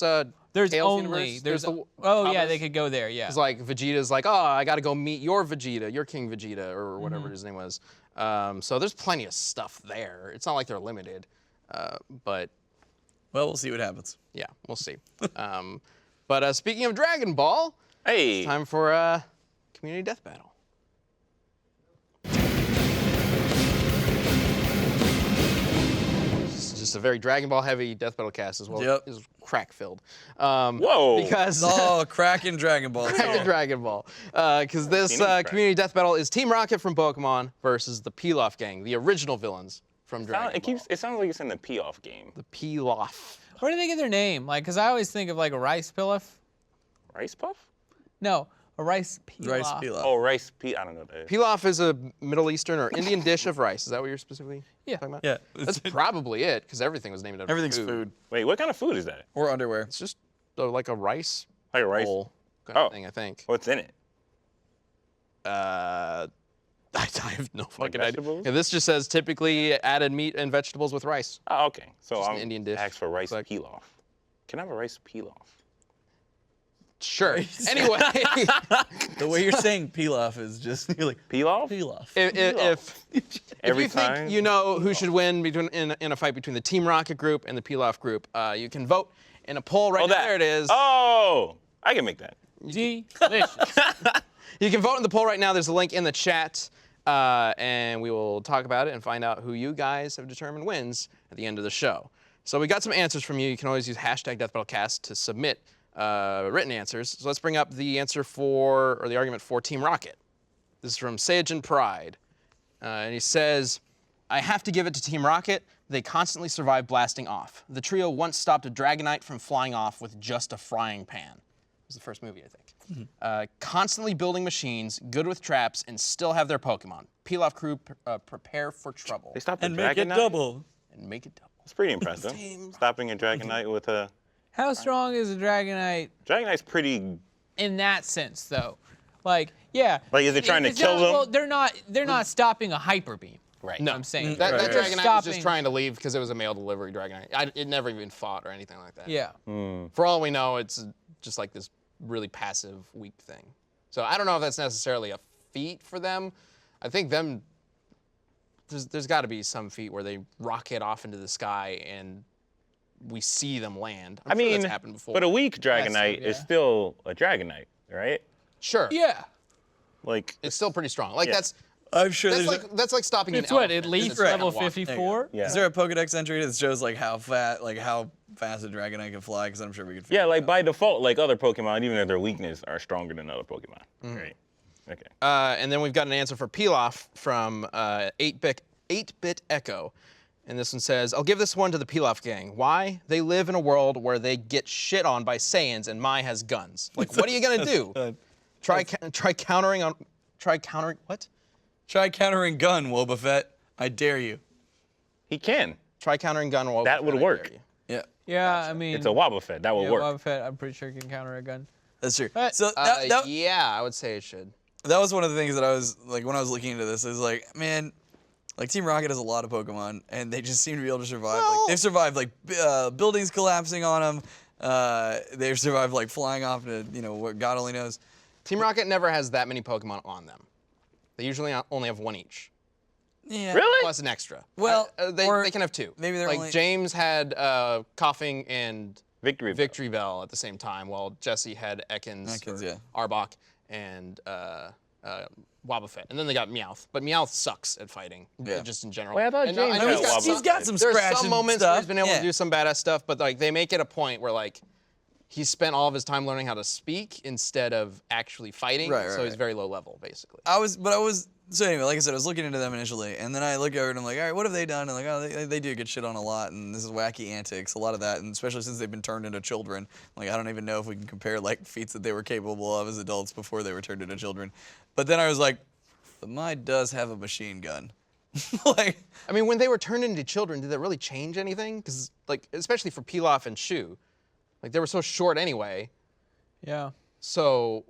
There's Tails only universe? there's the oh yeah Cabas. they could go there yeah. It's like Vegeta's like, oh, I got to go meet your Vegeta, your King Vegeta, or whatever his name was. So there's plenty of stuff there. It's not like they're limited, but Well, we'll see what happens. Yeah, we'll see. But speaking of Dragon Ball, Hey. it's time for community death battle. This is just a very Dragon Ball heavy death battle cast as well. Yep. It's crack filled. Whoa. Because Oh, cracking Dragon Ball. Crack Dragon Ball. Because this community death battle is Team Rocket from Pokemon versus the Pilaf Gang, the original villains from Dragon Ball. It sounds like it's in the P-off game. The Pilaf. Where do they get their name? Like, because I always think of like a rice pilaf. Rice Puff? No, a rice pilaf. Rice pilaf. Oh, rice P. I don't know what that is. Pilaf is a Middle Eastern or Indian dish of rice. Is that what you're specifically Yeah. talking about? Yeah. That's probably it, because everything was named after Everything's food. Wait, what kind of food is that? Or underwear. It's just like a rice Like a rice? bowl kind Oh. of thing, I think. What's in it? I have no fucking idea. vegetables? Yeah, this just says typically added meat and vegetables with rice. Oh, okay. So Just an I'm Indian dish. ask for rice Like- pilaf. Can I have a rice pilaf? Sure. Anyway, The way you're saying pilaf is just you're like Pilaf? pilaf. if Every you think time? you know who should win in a fight between the Team Rocket group and the Pilaf group, you can vote in a poll right Oh, now. that. There it is. Oh, I can make that. Delicious. You can vote in the poll right now. There's a link in the chat, and we will talk about it and find out who you guys have determined wins at the end of the show. So we got some answers from you. You can always use #DeathBattleCast to submit written answers. So let's bring up the answer for, or the argument for Team Rocket. This is from Saiyan Pride, and he says, "I have to give it to Team Rocket. They constantly survive blasting off. The trio once stopped a Dragonite from flying off with just a frying pan." It was the first movie, I think. Constantly building machines, good with traps, and still have their Pokemon. Pilaf crew prepare for trouble They stopped And the make it Dragonite? double. and make it double. It's pretty impressive. Stopping a Dragonite with a... How strong is a Dragonite Dragonite's pretty... in that sense, though? Like, yeah. Like, is it trying to it's kill not- them? Well, they're not stopping a hyper beam. Right. No, I'm saying. that They're Dragonite was stopping- just trying to leave because it was a mail delivery Dragonite. It never even fought or anything like that. Yeah. For all we know, it's just like this really passive, weak thing. So I don't know if that's necessarily a feat for them. I think there's got to be some feat where they rocket off into the sky and we see them land. I'm sure that's happened before. but a weak Dragonite is yeah. still a Dragonite, right? Sure. Yeah. Like, It's still pretty strong. Like Yeah. I'm sure that's like stopping an It's what, elephant. at least It's level walking. 54? yeah. Is there a Pokedex entry that shows like how fast a Dragonite can fly? Because I'm sure we could. Yeah, like by default, like other Pokemon, even if their weakness, are stronger than other Pokemon. Right. Okay. And then we've got an answer for Pilaf from 8-Bit Echo. And this one says, "I'll give this one to the Pilaf Gang. Why? They live in a world where they get shit on by Saiyans and Mai has guns. Like, what are you gonna do? Try countering what? Try countering gun, Wobbuffet. I dare you. He can. Try countering gun. Wobbuffet, That would I work. dare you. Yeah, Yeah, I mean. It's a Wobbuffet. That will yeah, work. Wobbuffet, I'm pretty sure can counter a gun. that's true. But- So Yeah, I would say it should. that was one of the things that I was like when I was looking into this. Is like, man, like Team Rocket has a lot of Pokemon, and they just seem to be able to survive. Well- Like they've survived like buildings collapsing on them. They've survived like flying off to what God only knows. Team Rocket never has that many Pokemon on them. They usually only have one each, Yeah. Really? plus an extra. Well, they or can have two. maybe they're like only- James had Coughing and Victory. Bell. Victory Bell at the same time, while Jesse had Ekans, Ekans, or yeah. Arbok, and Wobbuffet. And then they got Meowth. But Meowth sucks at fighting, Yeah. just in general. Wait, I thought And James I know had he's got, Wobbuffet. He's got some there's scratching some moments where stuff. he's been able Yeah. to do some badass stuff, but like they make it a point where like he's spent all of his time learning how to speak instead of actually fighting. Right, so right, he's right. very low level, basically. So anyway, like I said, I was looking into them initially, and then I look over and I'm like, all right, what have they done? And like, oh, they do get shit on a lot, and this is wacky antics, a lot of that, and especially since they've been turned into children. Like, I don't even know if we can compare like feats that they were capable of as adults before they were turned into children. But then I was like, the Mai does have a machine gun. Like, I mean, when they were turned into children, did that really change anything? Because, like, especially for Pilaf and Shu, like, they were so short anyway. Yeah. So,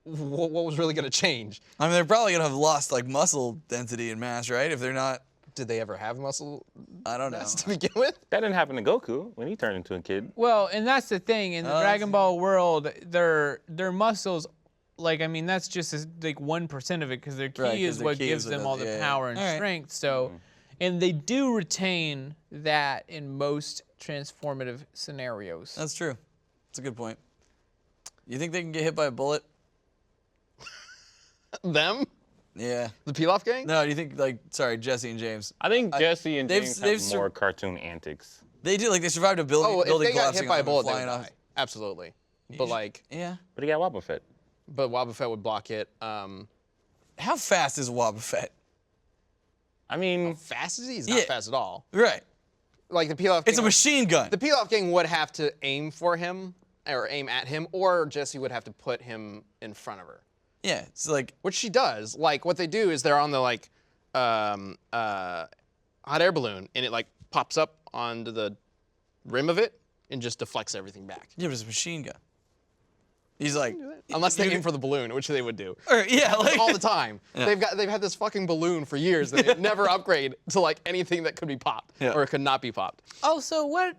what was really going to change? I mean, they're probably gonna have lost like muscle density and mass, right? If they're not, Did they ever have muscle I don't know. mass to begin with? That didn't happen to Goku when he turned into a kid. Well, and that's the thing. In the Oh, Dragon Ball world, their muscles, like, I mean, that's just like 1% of it because their ki Right, 'cause is their what ki gives is them what all does- the yeah, yeah. power and All right. strength. So And they do retain that in most transformative scenarios. That's true. That's a good point. You think they can get hit by a bullet? Them? Yeah. The Pilaf Gang? No, do you think, like, sorry, Jesse and James? I think Jesse and they've- James they've have more cartoon antics. They do, like, they survived a building, Oh, if building they got collapsing hit by a on them bullet, they flying would off. die. Absolutely. But like, Yeah. But he got Wobble Fett. but Wobba Fett would block it. How fast is Wobba Fett? I mean, Fast is he? He's not Yeah. fast at all. Right. Like the Pilaf Gang. It's a machine gun. The Pilaf Gang would have to aim for him, or aim at him, or Jesse would have to put him in front of her. Yeah, it's like, Which she does. Like what they do is they're on the like hot air balloon, and it like pops up onto the rim of it and just deflects everything back. yeah, but it's a machine gun. He's like, Unless they aim for the balloon, which they would do. or, yeah, like, All the time. They've had this fucking balloon for years that they never upgrade to like anything that could be popped Yeah. or could not be popped. Also, what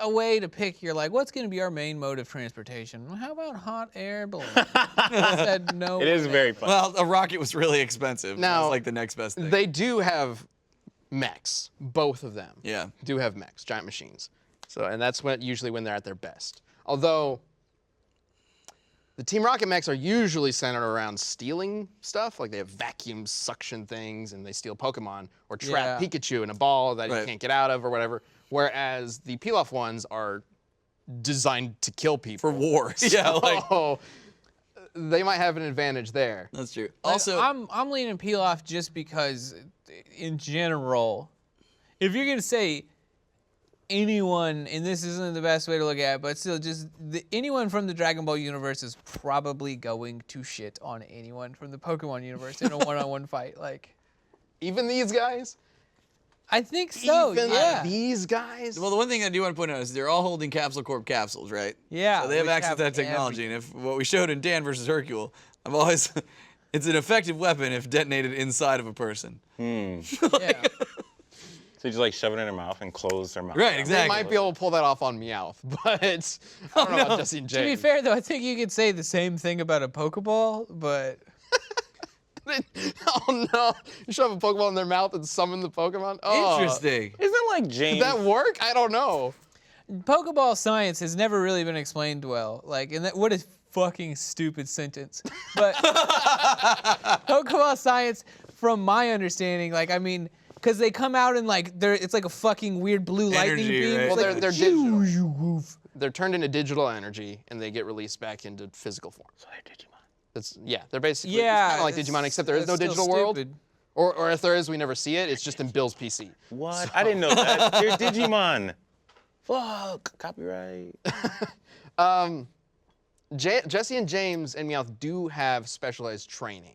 a way to pick your like, what's going to be our main mode of transportation? Well, how about hot air balloon? I said no. it is way. very fun. well, a rocket was really expensive. Now, That was like the next best thing. They do have mechs, both of them. Yeah. Do have mechs, giant machines. So, and that's usually when they're at their best. Although the Team Rocket mechs are usually centered around stealing stuff, like they have vacuum suction things and they steal Pokemon or trap Yeah. Pikachu in a ball that Right. you can't get out of or whatever. Whereas the Pilaf ones are designed to kill people. For war. Yeah, like, So they might have an advantage there. that's true. Like, Also, I'm leaning Pilaf just because, in general, if you're gonna say anyone, and this isn't the best way to look at it, but still, just anyone from the Dragon Ball universe is probably going to shit on anyone from the Pokemon universe in a one-on-one fight. Like, Even these guys? I think so. Even Yeah. these guys? well, the one thing I do want to point out is they're all holding Capsule Corp capsules, right? Yeah, So they have which access to that have technology. And if what we showed in Dan versus Hercule, I've always, it's an effective weapon if detonated inside of a person. Yeah. So you just like shove it in their mouth and close their mouth. Right, down. exactly. They might be able to pull that off on Meowth, but I don't know about Jesse and To James. be fair, though, I think you could say the same thing about a Pokeball, but Oh no! You shove a Pokeball in their mouth and summon the Pokemon? Oh. Interesting. Isn't like James? Did that work? I don't know. Pokeball science has never really been explained well. Like, and that, what a fucking stupid sentence. But Pokeball science, from my understanding, like, I mean, because they come out and like, it's like a fucking weird blue lightning Energy, beam. right? It's Well, like, they're digital. They're turned into digital energy and they get released back into physical form. So they're Digimon. They're basically yeah, kind of like it's- Digimon, except there is it's no still digital world. stupid. Or if there is, we never see it. It's just in Bill's PC. What? I didn't know that. They're Digimon. Fuck. Copyright. Jesse and James and Meowth do have specialized training.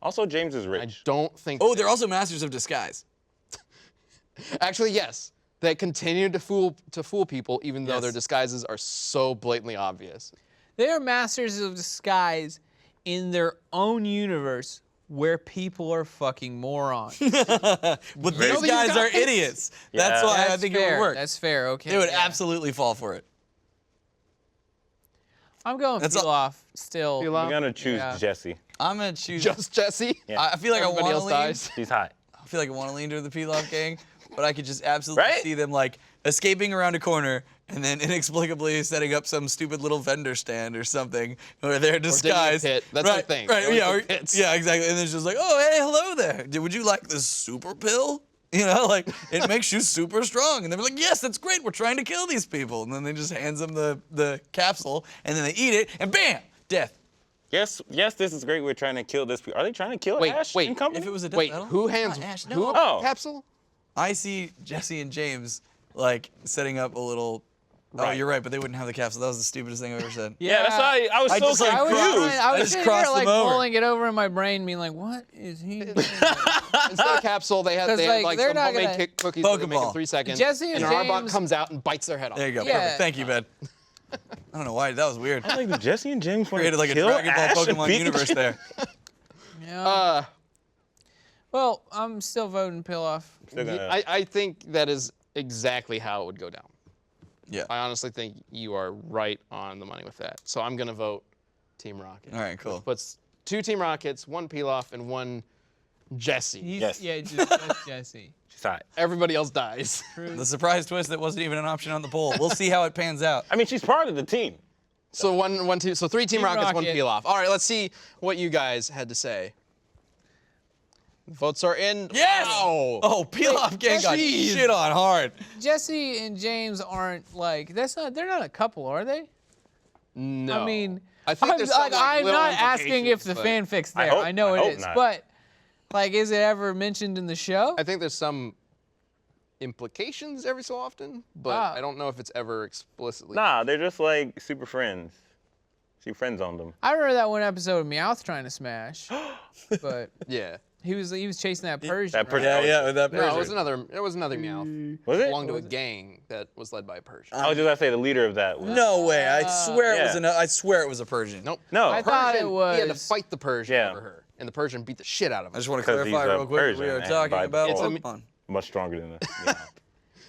Also, James is I rich. don't think. Oh, they're also masters of disguise. Actually, yes. They continue to fool people, even though Yes. their disguises are so blatantly obvious. They are masters of disguise in their own universe where people are fucking morons. But these these guys are guys? idiots. That's Yeah. why I That's think fair. it would work. That's fair. Okay. They would yeah. absolutely fall for it. I'm going That's Pilaf still. Pilaf? I'm gonna choose Yeah. Jesse. I'm gonna choose. Just Jesse. Yeah. I feel like I Everybody want to else lean. dies. He's hot. I feel like I want to lean to the Pilaf Gang, but I could just absolutely Right? see them like escaping around a corner and then inexplicably setting up some stupid little vendor stand or something where they're disguised. pit. That's their right, thing. Right? They Yeah. like Or, the pits. yeah. Exactly. And then it's just like, oh, hey, hello there. Would you like the super pill? You know, like it makes you super strong. And they're like, yes, that's great. We're trying to kill these people. And then they just hands them the capsule, and then they eat it, and bam, death. Yes, this is great. We're trying to kill this. Are they trying to kill Wait, Ash wait. and company? If it was a death Wait, battle, who not hands Ash, who no. a Oh. capsule? I see Jesse and James like setting up a little. Oh, Right. you're right, but they wouldn't have the capsule. That was the stupidest thing I've ever said. yeah, that's why I was I so just, like, confused. I was just sitting crossed here like them over. pulling it over in my brain, being like, "What is he doing?" Instead of capsule, they have 'Cause, like like, they're some not homemade gonna- cookies that they make in Pokeball. 3 seconds. Jesse and an Arbok James- comes out and bites their head off. There you go. Yeah. Perfect. Thank you, Ben. I don't know why that was weird. Like Jesse and James want Created to like a kill Dragon Ball Ash and Pokemon Pikachu? universe there. Yeah. Well, I'm still voting Pilaf. They're gonna- I think that is exactly how it would go down. Yeah. I honestly think you are right on the money with that. So I'm gonna vote Team Rocket. All right, cool. Puts 2 Team Rockets, 1 Pilaf, and 1 Jesse. Yes. Yeah, just Jesse. She's hot. Everybody else dies. The surprise twist that wasn't even an option on the poll. We'll see how it pans out. I mean, she's part of the team. So so 3 Team Team Rockets, 1 Rocket. Pilaf. All right, let's see what you guys had to say. The votes are in. Yes! Wow. Oh, Pilaf Gang got jeez. shit on hard. Jesse and James aren't like they're not a couple, are they? No. I mean, I think there's some, I'm little not asking if the implications, but fanfic's there. I know I it hope is, not. but like, is it ever mentioned in the show? I think there's some implications every so often, but Wow. I don't know if it's ever explicitly. Nah, they're just like super friends. She friends on them. I remember that one episode of Meowth trying to smash, but Yeah. he was chasing that Persian. That Persian- right? Yeah, with that No, it Persian. was another Meowth. Was it? Belonged to a gang that was led by a Persian. I was just gonna say the leader of that was. No way. I swear it was Yeah. I swear it was a Persian. Nope. No. I thought it Persian, He had to was- fight the Persian Yeah. over her, and the Persian beat the shit out of I him. just want to 'Cause he's clarify a real quick. Persian We are and talking by about default- Pokemon. Much stronger than the.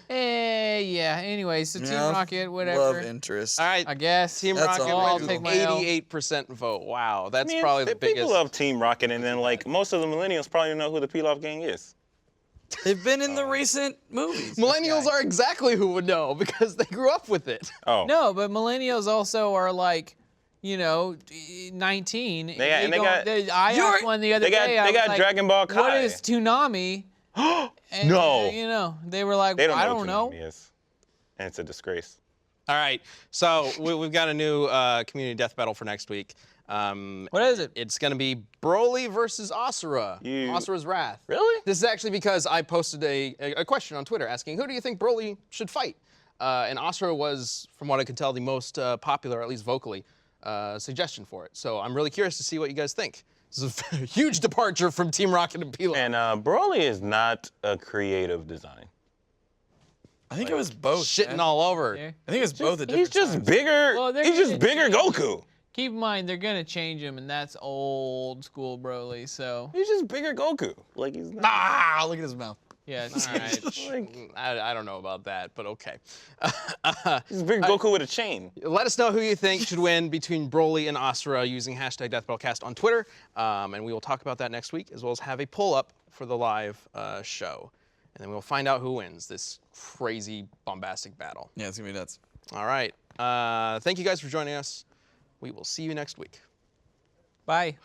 Yeah. Anyway, so Team Yeah, Rocket, whatever. Love interest. All right. I guess. Team That's Rocket all. I'll wins take with my L. 88% vote. Wow, that's I mean, probably the people biggest. love Team Rocket, and then like most of the millennials probably don't know who the Pilaf Gang is. They've been in the recent movies. Millennials are exactly who would know because they grew up with it. Oh. No, but millennials also are like, 19. They got- I asked one the other They got day. I they was got like, Dragon Ball Kai. What is Toonami? And, No. they were like, They don't I know don't what know. Toonami is. And it's a disgrace. All right, so we've got a new community death battle for next week. What is it? It's going to be Broly versus Asura. You- Asura's Wrath. Really? This is actually because I posted a question on Twitter asking, who do you think Broly should fight? And Asura was, from what I could tell, the most popular, at least vocally, suggestion for it. So I'm really curious to see what you guys think. This is a huge departure from Team Rocket and Pilaf. And Broly is not a creative design. I think it was both. Shitting man. all over. Yeah. I think it was both. At He's different just times. bigger. Well, they're he's just gonna bigger Goku. Keep in mind, they're going to change him, and that's old school Broly, so. He's just bigger Goku. Like he's not. Ah, look at his mouth. Yeah. All right. I don't know about that, but okay. He's bigger Goku with a chain. Let us know who you think should win between Broly and Asura using hashtag DeathBattleCast on Twitter, and we will talk about that next week, as well as have a poll up for the live show. And then we'll find out who wins this crazy, bombastic battle. Yeah, it's gonna be nuts. All right. Thank you guys for joining us. We will see you next week. Bye.